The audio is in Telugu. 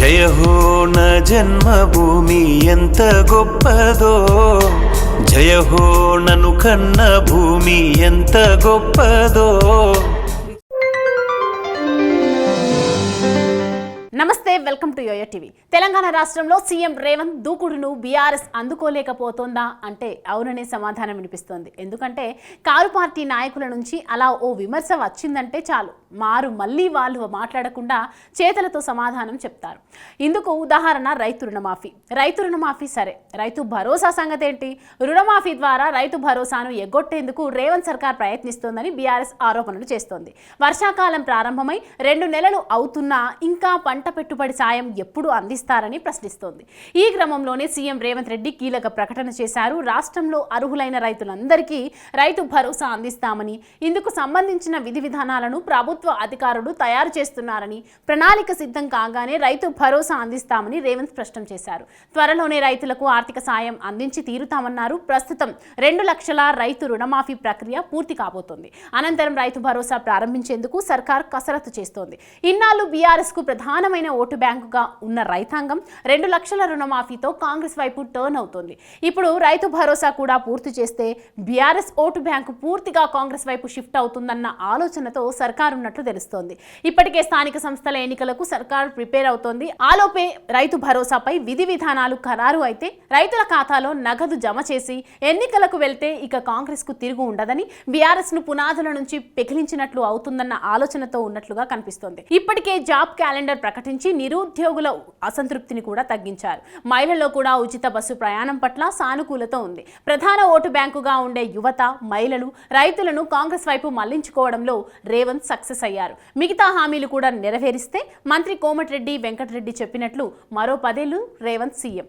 జయ హో నా జన్మభూమి ఎంత గొప్పదో, జయ హో నన్ను కన్న భూమి ఎంత గొప్పదో. నమస్తే, welcome to YoYo TV. Telangana రాష్ట్రంలో సీఎం రేవంత్ దూకుడును బీఆర్ఎస్ అందుకోలేకపోతోందా అంటే అవుననే సమాధానం వినిపిస్తోంది. ఎందుకంటే కారు పార్టీ నాయకుల నుంచి అలా ఓ విమర్శ వచ్చిందంటే చాలు మళ్ళీ వాళ్ళు మాట్లాడకుండా చేతలతో సమాధానం చెప్తారు. ఇందుకు ఉదాహరణ రైతు రుణమాఫీ. రైతు రుణమాఫీ సరే, రైతు భరోసా సంగతి ఏంటి? రుణమాఫీ ద్వారా రైతు భరోసాను ఎగ్గొట్టేందుకు రేవంత్ సర్కార్ ప్రయత్నిస్తోందని బీఆర్ఎస్ ఆరోపణలు చేస్తోంది. వర్షాకాలం ప్రారంభమై 2 నెలలు అవుతున్నా ఇంకా పంట పెట్టుబడి సాయం ఎప్పుడు అందిస్తారని ప్రశ్నిస్తోంది. ఈ క్రమంలోనే సీఎం రేవంత్ రెడ్డి కీలక ప్రకటన చేశారు. రాష్ట్రంలో అర్హులైన రైతులందరికీ రైతు భరోసా అందిస్తామని, ఇందుకు సంబంధించిన విధి విధానాలను ప్రభుత్వ అధికారులు తయారు చేస్తున్నారని, ప్రణాళిక సిద్ధం కాగానే రైతు భరోసా అందిస్తామని రేవంత్ స్పష్టం చేశారు. త్వరలోనే రైతులకు ఆర్థిక సాయం అందించి తీరుతామన్నారు. ప్రస్తుతం 2 లక్షల రైతు రుణమాఫీ ప్రక్రియ పూర్తి కాబోతోంది. అనంతరం రైతు భరోసా ప్రారంభించేందుకు సర్కార్ కసరత్తు చేస్తోంది. ఇన్నాళ్ళు బీఆర్ఎస్ కు ప్రధానమైన ఓటు బ్యాంకుగా ఉన్న రైతాంగం 2 లక్షల రుణమాఫీతో కాంగ్రెస్ వైపు టర్న్ అవుతోంది. ఇప్పుడు రైతు భరోసా కూడా పూర్తి చేస్తే బీఆర్ఎస్ ఓటు బ్యాంకు పూర్తిగా కాంగ్రెస్ వైపు షిఫ్ట్ అవుతుందన్న ఆలోచనతో సర్కార్ ఉన్నట్లు తెలుస్తోంది. ఇప్పటికే స్థానిక సంస్థల ఎన్నికలకు సర్కార్ ప్రిపేర్ అవుతోంది. ఆలోపే రైతు భరోసాపై విధి విధానాలు ఖరారు అయితే రైతుల ఖాతాలో నగదు జమ చేసి ఎన్నికలకు వెళ్తే ఇక కాంగ్రెస్ కు తిరుగు ఉండదని, బీఆర్ఎస్ ను పునాదుల నుంచి పెకిలించినట్లు అవుతుందన్న ఆలోచనతో ఉన్నట్లుగా కనిపిస్తోంది. ఇప్పటికే జాబ్ క్యాలెండర్ ప్రకటించి నిరుద్యోగుల అసంతృప్తిని కూడా తగ్గించారు. మహిళల్లో కూడా ఉచిత బస్సు ప్రయాణం పట్ల సానుకూలత ఉంది. ప్రధాన ఓటు బ్యాంకుగా ఉండే యువత, మహిళలు, రైతులను కాంగ్రెస్ వైపు మళ్లించుకోవడంలో రేవంత్ సక్సెస్ అయ్యారు. మిగతా హామీలు కూడా నెరవేరిస్తే మంత్రి కోమటిరెడ్డి వెంకటరెడ్డి చెప్పినట్లు మరో 10 ఏళ్లు రేవంత్ సీఎం.